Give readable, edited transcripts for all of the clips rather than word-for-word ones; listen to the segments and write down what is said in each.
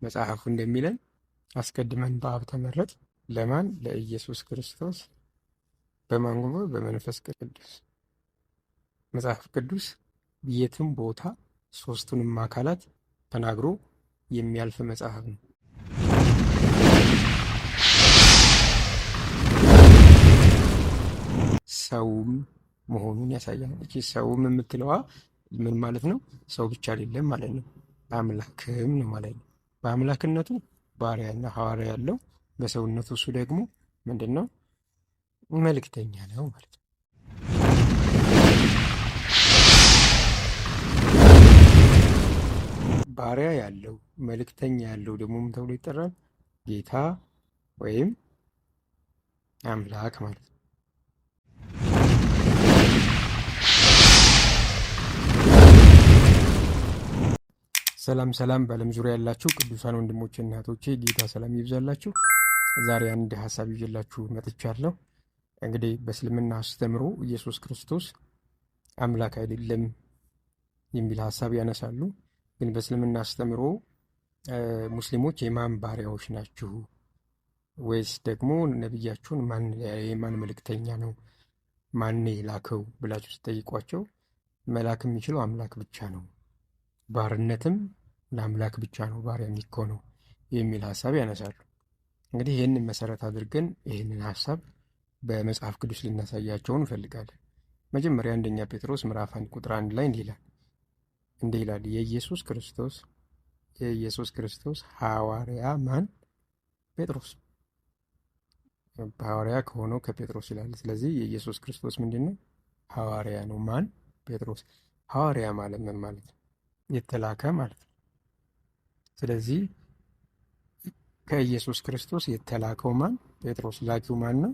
መጽሐፉ እንደሚለን አስቀድመን በአብ ተመረጥ ለማን? ለኢየሱስ ክርስቶስ በማን ጉልበት? በመንፈስ ቅዱስ። መጽሐፍ ቅዱስ የትም ቦታ ሶስቱንም አካላት ተናግሮ የሚያልፍ መጽሐፍ ነው። ሰውም መሆኑን ያሳያል። እቺ ሰውም የምትለዋ ምን ማለት ነው? ሰው ብቻ አይደለም ማለት ነው፣ አምላክም ነው ማለት ነው። በአምላክነቱ ባሪያና ሐዋርያ ያለው፣ በሰውነቱ እሱ ደግሞ ምንድን ነው? መልእክተኛ ነው ማለት ነው። ባሪያ ያለው መልእክተኛ ያለው ደግሞ ምን ተብሎ ይጠራል? ጌታ ወይም አምላክ ማለት ነው። ሰላም ሰላም፣ በዓለም ዙሪያ ያላችሁ ቅዱሳን ወንድሞቼ እና እህቶቼ ጌታ ሰላም ይብዛላችሁ። ዛሬ አንድ ሀሳብ ይዤላችሁ መጥቻለሁ። እንግዲህ በእስልምና አስተምሮ ኢየሱስ ክርስቶስ አምላክ አይደለም የሚል ሀሳብ ያነሳሉ። ግን በእስልምና አስተምሮ ሙስሊሞች የማን ባሪያዎች ናችሁ ወይስ ደግሞ ነቢያችሁን የማን መልእክተኛ ነው ማን የላከው ብላችሁ ስጠይቋቸው መላክ የሚችለው አምላክ ብቻ ነው፣ ባርነትም ለአምላክ ብቻ ነው ባሪያ የሚሆነው የሚል ሀሳብ ያነሳሉ። እንግዲህ ይህንን መሰረት አድርገን ይህንን ሀሳብ በመጽሐፍ ቅዱስ ልናሳያቸውን እንፈልጋለን። መጀመሪያ አንደኛ ጴጥሮስ ምዕራፍ 1 ቁጥር 1 ላይ እንዲህ ይላል የኢየሱስ ክርስቶስ ሐዋርያ ማን? ጴጥሮስ። ሐዋርያ ከሆነው ከጴጥሮስ ይላል። ስለዚህ የኢየሱስ ክርስቶስ ምንድን ነው? ሐዋርያ ነው። ማን? ጴጥሮስ። ሐዋርያ ማለት ምን ማለት ነው? የተላከ ማለት ነው። ስለዚህ ከኢየሱስ ክርስቶስ የተላከው ማን? ጴጥሮስ። ላኪው ማን ነው?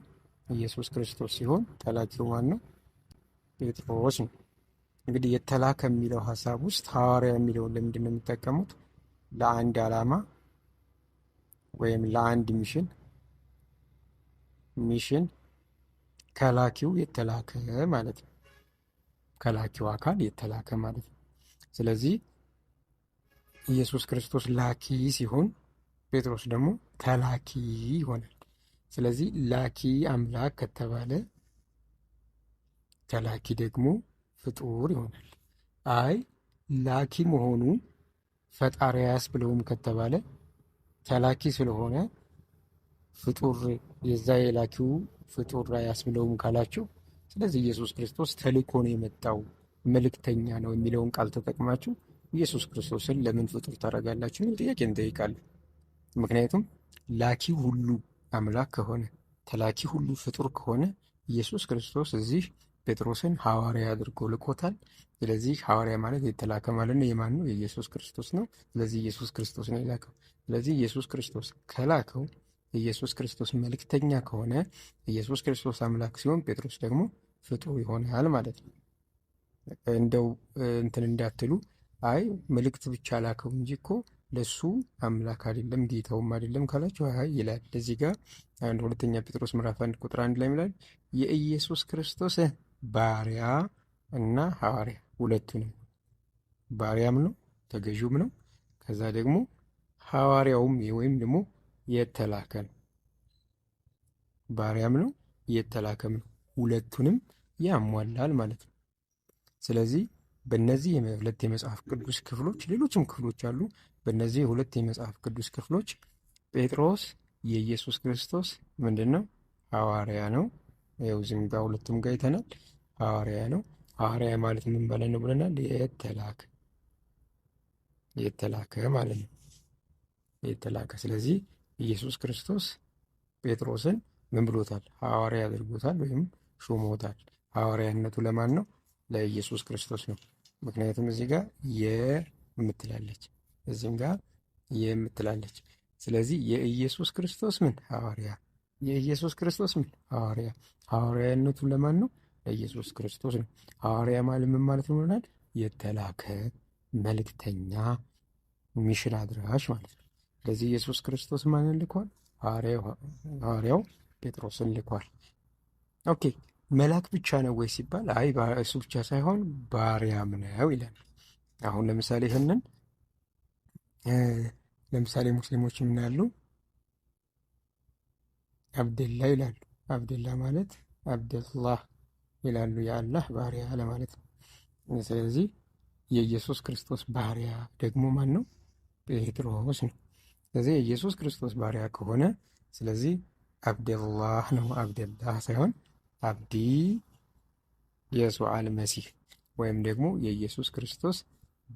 ኢየሱስ ክርስቶስ ሲሆን ተላኪው ማን ነው? ጴጥሮስ ነው። እንግዲህ የተላከ የሚለው ሀሳብ ውስጥ ሐዋርያ የሚለውን ለምንድን ነው የሚጠቀሙት? ለአንድ ዓላማ ወይም ለአንድ ሚሽን ከላኪው የተላከ ማለት ነው። ከላኪው አካል የተላከ ማለት ነው። ስለዚህ ኢየሱስ ክርስቶስ ላኪ ሲሆን ጴጥሮስ ደግሞ ተላኪ ይሆናል። ስለዚህ ላኪ አምላክ ከተባለ ተላኪ ደግሞ ፍጡር ይሆናል። አይ ላኪ መሆኑ ፈጣሪ ያስብለውም ከተባለ ተላኪ ስለሆነ ፍጡር የዛ የላኪው ፍጡር ያስብለውም ካላችሁ፣ ስለዚህ ኢየሱስ ክርስቶስ ተልኮ ነው የመጣው መልእክተኛ ነው የሚለውን ቃል ተጠቅማችሁ ኢየሱስ ክርስቶስን ለምን ፍጡር ታደርጋላችሁ የሚል ጥያቄ እንጠይቃለን። ምክንያቱም ላኪ ሁሉ አምላክ ከሆነ ተላኪ ሁሉ ፍጡር ከሆነ ኢየሱስ ክርስቶስ እዚህ ጴጥሮስን ሐዋርያ አድርጎ ልኮታል። ስለዚህ ሐዋርያ ማለት የተላከ ማለት ነው። የማን ነው? የኢየሱስ ክርስቶስ ነው። ስለዚህ ኢየሱስ ክርስቶስ ነው የላከው። ስለዚህ ኢየሱስ ክርስቶስ ከላከው ኢየሱስ ክርስቶስ መልእክተኛ ከሆነ ኢየሱስ ክርስቶስ አምላክ ሲሆን ጴጥሮስ ደግሞ ፍጡር ይሆናል ማለት ነው። እንደው እንትን እንዳትሉ አይ መልእክት ብቻ ላከው እንጂ እኮ ለሱ አምላክ አይደለም ጌታውም አይደለም ካላችሁ አይ ይላል። እዚህ ጋር ሁለተኛ ጴጥሮስ ምዕራፍ 1 ቁጥር 1 ላይ ይላል የኢየሱስ ክርስቶስ ባሪያ እና ሐዋርያ ሁለቱንም፣ ባሪያም ነው ተገዥም ነው፣ ከዛ ደግሞ ሐዋርያውም ወይም ደግሞ የተላከ ነው። ባሪያም ነው የተላከም ነው፣ ሁለቱንም ያሟላል ማለት ነው። ስለዚህ በእነዚህ ሁለት የመጽሐፍ ቅዱስ ክፍሎች፣ ሌሎችም ክፍሎች አሉ። በእነዚህ ሁለት የመጽሐፍ ቅዱስ ክፍሎች ጴጥሮስ የኢየሱስ ክርስቶስ ምንድን ነው? ሐዋርያ ነው። ያው ዝም ጋር ሁለቱም ጋር አይተናል። ሐዋርያ ነው። ሐዋርያ ማለት ምን ማለት ነው ብለናል? የተላከ ማለት ነው። የተላከ። ስለዚህ ኢየሱስ ክርስቶስ ጴጥሮስን ምን ብሎታል? ሐዋርያ አድርጎታል ወይም ሾሞታል። ሐዋርያነቱ ለማን ነው? ለኢየሱስ ክርስቶስ ነው። ምክንያቱም እዚህ ጋር የምትላለች እዚህም ጋር የምትላለች። ስለዚህ የኢየሱስ ክርስቶስ ምን ሐዋርያ፣ የኢየሱስ ክርስቶስ ምን ሐዋርያ። ሐዋርያነቱ ለማን ነው? ለኢየሱስ ክርስቶስ ነው። ሐዋርያ ማለት ምን ማለት ነው ብለናል? የተላከ መልእክተኛ፣ ሚሽን አድራሽ ማለት ነው። ስለዚህ ኢየሱስ ክርስቶስ ማንን ልኳል? ሐዋርያው ጴጥሮስን ልኳል። ኦኬ መላክ ብቻ ነው ወይ ሲባል አይ እሱ ብቻ ሳይሆን ባሪያም ነው ይላል። አሁን ለምሳሌ ይህንን ለምሳሌ ሙስሊሞች ምን ያሉ አብደላ ይላሉ። አብደላ ማለት አብደላህ ይላሉ፣ የአላህ ባሪያ ለማለት ነው። ስለዚህ የኢየሱስ ክርስቶስ ባሪያ ደግሞ ማን ነው? ጴጥሮስ ነው። ስለዚህ የኢየሱስ ክርስቶስ ባሪያ ከሆነ ስለዚህ አብደላህ ነው። አብደላህ ሳይሆን አብዲ የሱዕ አልመሲህ ወይም ደግሞ የኢየሱስ ክርስቶስ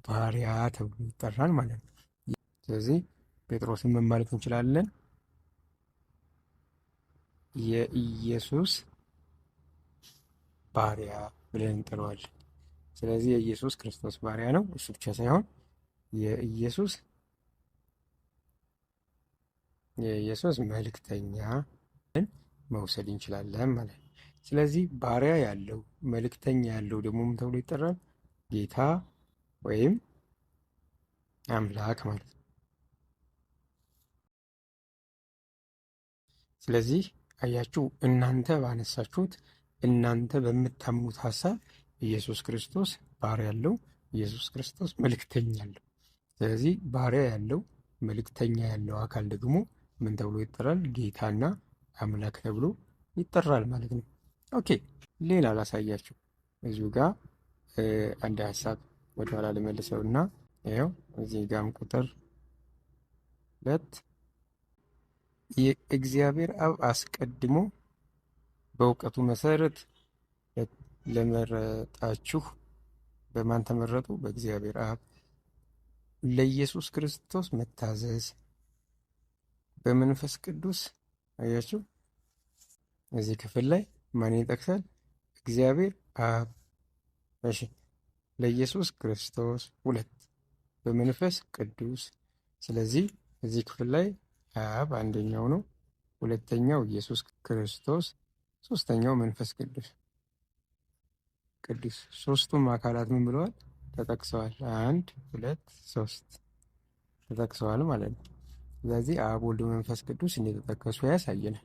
ባሪያ ተብሎ ይጠራል ማለት ነው። ስለዚህ ጴጥሮስን ምን ማለት እንችላለን? የኢየሱስ ባሪያ ብለን እንጠራዋለን። ስለዚህ የኢየሱስ ክርስቶስ ባሪያ ነው። እሱ ብቻ ሳይሆን የኢየሱስ መልእክተኛ መውሰድ እንችላለን ማለት ነው። ስለዚህ ባሪያ ያለው መልእክተኛ ያለው ደግሞ ምን ተብሎ ይጠራል? ጌታ ወይም አምላክ ማለት ነው። ስለዚህ አያችሁ፣ እናንተ ባነሳችሁት እናንተ በምታምኑት ሀሳብ ኢየሱስ ክርስቶስ ባሪያ ያለው፣ ኢየሱስ ክርስቶስ መልእክተኛ ያለው። ስለዚህ ባሪያ ያለው መልእክተኛ ያለው አካል ደግሞ ምን ተብሎ ይጠራል? ጌታና አምላክ ተብሎ ይጠራል ማለት ነው። ኦኬ፣ ሌላ ላሳያችሁ። እዚሁ ጋር አንድ ሀሳብ ወደኋላ ልመልሰው እና ያው እዚህ ጋም ቁጥር 2 የእግዚአብሔር አብ አስቀድሞ በእውቀቱ መሰረት ለመረጣችሁ በማን ተመረጡ? በእግዚአብሔር አብ ለኢየሱስ ክርስቶስ መታዘዝ በመንፈስ ቅዱስ። አያችሁ እዚህ ክፍል ላይ ማን ይጠቅሳል? እግዚአብሔር አብ። እሺ ለኢየሱስ ክርስቶስ 2 በመንፈስ ቅዱስ። ስለዚህ እዚህ ክፍል ላይ አብ አንደኛው ነው፣ ሁለተኛው ኢየሱስ ክርስቶስ፣ ሶስተኛው መንፈስ ቅዱስ። ሶስቱም አካላት ምን ብለዋል? ተጠቅሰዋል። 1 2 3 ተጠቅሰዋል ማለት ነው። ስለዚህ አብ፣ ወልድ፣ መንፈስ ቅዱስ እንደተጠቀሱ ያሳየናል።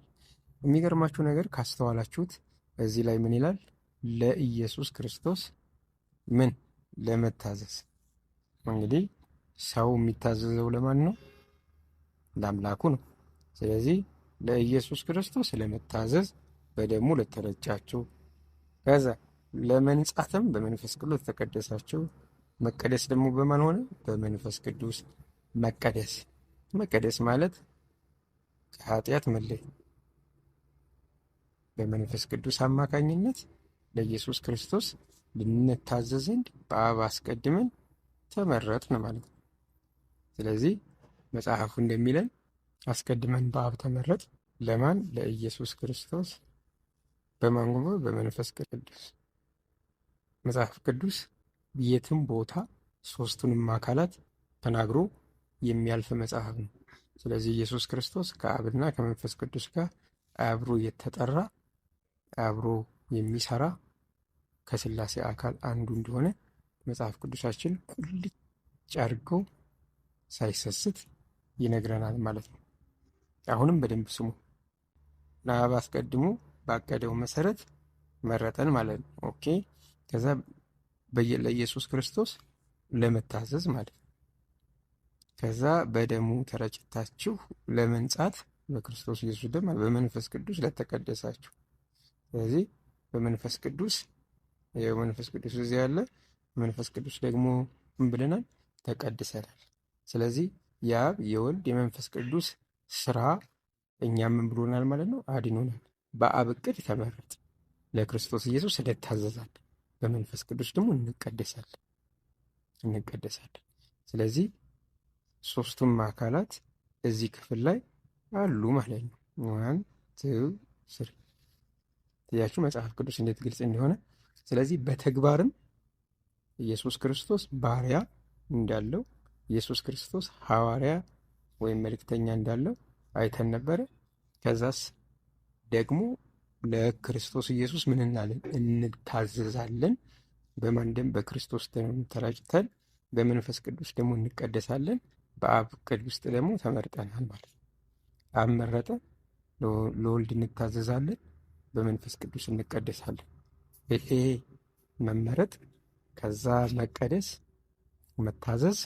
የሚገርማችሁ ነገር ካስተዋላችሁት እዚህ ላይ ምን ይላል? ለኢየሱስ ክርስቶስ ምን ለመታዘዝ። እንግዲህ ሰው የሚታዘዘው ለማን ነው? ለአምላኩ ነው። ስለዚህ ለኢየሱስ ክርስቶስ ለመታዘዝ በደሙ ለተረጫችሁ፣ ከዛ ለመንጻትም በመንፈስ ቅዱስ ተቀደሳችሁ። መቀደስ ደግሞ በማን ሆነ? በመንፈስ ቅዱስ መቀደስ ማለት ከኃጢአት መለየት። በመንፈስ ቅዱስ አማካኝነት ለኢየሱስ ክርስቶስ ልንታዘዝ ዘንድ በአብ አስቀድመን ተመረጥን ማለት ነው። ስለዚህ መጽሐፉ እንደሚለን አስቀድመን በአብ ተመረጥ። ለማን? ለኢየሱስ ክርስቶስ። በማን? በመንፈስ ቅዱስ። መጽሐፍ ቅዱስ የትም ቦታ ሶስቱንም አካላት ተናግሮ የሚያልፍ መጽሐፍ ነው። ስለዚህ ኢየሱስ ክርስቶስ ከአብና ከመንፈስ ቅዱስ ጋር አብሮ የተጠራ አብሮ የሚሰራ ከስላሴ አካል አንዱ እንደሆነ መጽሐፍ ቅዱሳችን ቁልጭ አድርጎ ሳይሰስት ይነግረናል ማለት ነው። አሁንም በደንብ ስሙ። ለአብ አስቀድሞ ባቀደው መሰረት መረጠን ማለት ነው። ኦኬ። ከዛ ለኢየሱስ ክርስቶስ ለመታዘዝ ማለት ነው። ከዛ በደሙ ተረጭታችሁ ለመንጻት በክርስቶስ ኢየሱስ ደም በመንፈስ ቅዱስ ለተቀደሳችሁ። ስለዚህ በመንፈስ ቅዱስ የመንፈስ ቅዱስ እዚህ ያለ መንፈስ ቅዱስ ደግሞ ምን ብለናል? ተቀድሰናል። ስለዚህ የአብ የወልድ የመንፈስ ቅዱስ ስራ እኛም ምን ብሎናል ማለት ነው? አድኖናል። በአብ እቅድ ተመረጥ፣ ለክርስቶስ ኢየሱስ እንታዘዛለን፣ በመንፈስ ቅዱስ ደግሞ እንቀደሳለን። ስለዚህ ሶስቱም አካላት እዚህ ክፍል ላይ አሉ ማለት ነው። 1 2 3 ያችሁ መጽሐፍ ቅዱስ እንዴት ግልጽ እንደሆነ። ስለዚህ በተግባርም ኢየሱስ ክርስቶስ ባሪያ እንዳለው፣ ኢየሱስ ክርስቶስ ሐዋርያ ወይም መልእክተኛ እንዳለው አይተን ነበረ። ከዛስ ደግሞ ለክርስቶስ ኢየሱስ ምን እናለን? እንታዘዛለን። በማን ደም? በክርስቶስ ደም ተራጭተን በመንፈስ ቅዱስ ደግሞ እንቀደሳለን። በአብ እቅድ ውስጥ ደግሞ ተመርጠናል ማለት ነው። አብ መረጠ፣ ለወልድ እንታዘዛለን፣ በመንፈስ ቅዱስ እንቀደሳለን። ይሄ መመረጥ፣ ከዛ መቀደስ፣ መታዘዝ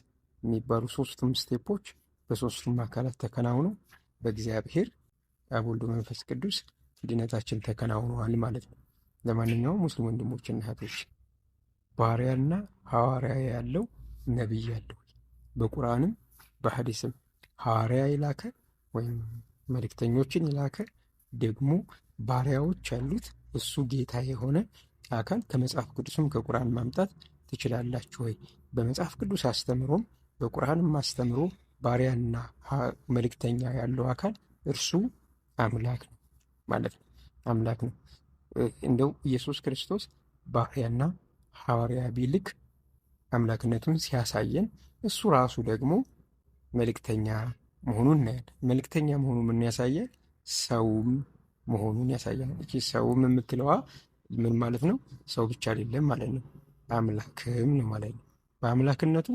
የሚባሉ ሶስቱም ስቴፖች በሶስቱም አካላት ተከናውኖ በእግዚአብሔር አብ ወልድ መንፈስ ቅዱስ ድነታችን ተከናውኗል ማለት ነው። ለማንኛውም ሙስሊም ወንድሞችና እህቶች ባሪያና ሐዋርያ ያለው ነቢይ ያለው በቁርአንም በሐዲስም ሐዋርያ የላከ ወይም መልእክተኞችን የላከ ደግሞ ባሪያዎች ያሉት እሱ ጌታ የሆነ አካል ከመጽሐፍ ቅዱስም ከቁርአን ማምጣት ትችላላችሁ ወይ? በመጽሐፍ ቅዱስ አስተምሮም በቁርአንም አስተምሮ ባሪያና መልእክተኛ ያለው አካል እርሱ አምላክ ነው ማለት ነው። አምላክ ነው። እንደው ኢየሱስ ክርስቶስ ባሪያና ሐዋርያ ቢልክ አምላክነቱን ሲያሳየን እሱ ራሱ ደግሞ መልእክተኛ መሆኑን እናያለን። መልእክተኛ መሆኑ ምን ያሳያል? ሰውም መሆኑን ያሳያል። እቺ ሰውም የምትለዋ ምን ማለት ነው? ሰው ብቻ አይደለም ማለት ነው፣ አምላክም ነው ማለት ነው። በአምላክነቱ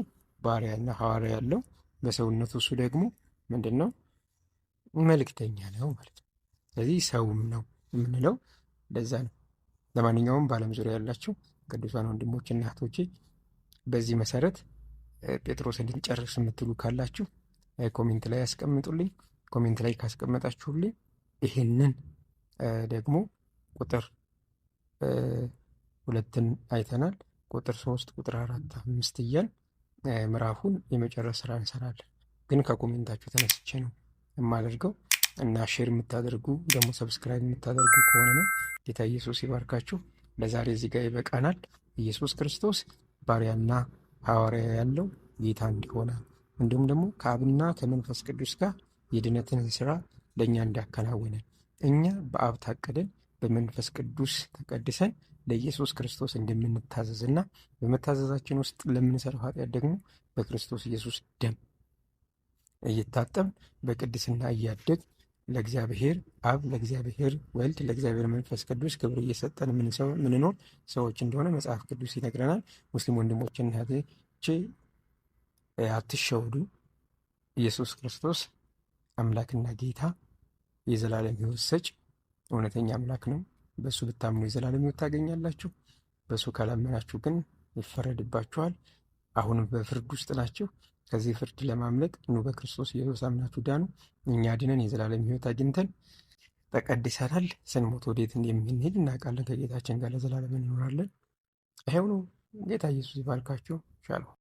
ባሪያና ሐዋርያ ያለው፣ በሰውነቱ እሱ ደግሞ ምንድን ነው? መልእክተኛ ነው ማለት ነው። ስለዚህ ሰውም ነው የምንለው ለዛ ነው። ለማንኛውም በዓለም ዙሪያ ያላችሁ ቅዱሳን ወንድሞችና እህቶቼ በዚህ መሰረት ጴጥሮስን ልንጨርስ የምትሉ ካላችሁ ኮሜንት ላይ ያስቀምጡልኝ። ኮሜንት ላይ ካስቀመጣችሁልኝ ይህንን ደግሞ ቁጥር 2ን አይተናል። ቁጥር 3፣ ቁጥር 4፣ 5 እያል ምዕራፉን የመጨረስ ስራ እንሰራለን። ግን ከኮሜንታችሁ ተነስቼ ነው የማደርገው እና ሼር የምታደርጉ ደግሞ ሰብስክራይብ የምታደርጉ ከሆነ ነው። ጌታ ኢየሱስ ይባርካችሁ። ለዛሬ እዚህ ጋር ይበቃናል። ኢየሱስ ክርስቶስ ባሪያና ሐዋርያ ያለው ጌታ እንዲሆነ እንዲሁም ደግሞ ከአብና ከመንፈስ ቅዱስ ጋር የድነትን ስራ ለእኛ እንዳከናወነ እኛ በአብ ታቀደን በመንፈስ ቅዱስ ተቀድሰን ለኢየሱስ ክርስቶስ እንደምንታዘዝና በመታዘዛችን ውስጥ ለምንሰራው ኃጢአት ደግሞ በክርስቶስ ኢየሱስ ደም እየታጠብን በቅድስና እያደግ ለእግዚአብሔር አብ፣ ለእግዚአብሔር ወልድ፣ ለእግዚአብሔር መንፈስ ቅዱስ ክብር እየሰጠን ምንኖር ሰዎች እንደሆነ መጽሐፍ ቅዱስ ይነግረናል። ሙስሊም ወንድሞችና እህቶቼ አትሸወዱ። ኢየሱስ ክርስቶስ አምላክና ጌታ የዘላለም ሕይወት ሰጭ እውነተኛ አምላክ ነው። በእሱ ብታምኑ የዘላለም ሕይወት ታገኛላችሁ። በእሱ ካላመናችሁ ግን ይፈረድባችኋል። አሁንም በፍርድ ውስጥ ናችሁ። ከዚህ ፍርድ ለማምለጥ ኑ በክርስቶስ ኢየሱስ አምናችሁ ዳኑ። እኛ ድነን የዘላለም ሕይወት አግኝተን ተቀድሰናል። ስንሞት ወዴት እንደምንሄድ እናውቃለን። ከጌታችን ጋር ለዘላለም እንኖራለን። ይኸው ነው። ጌታ ኢየሱስ ይባርካችሁ። ሻሎም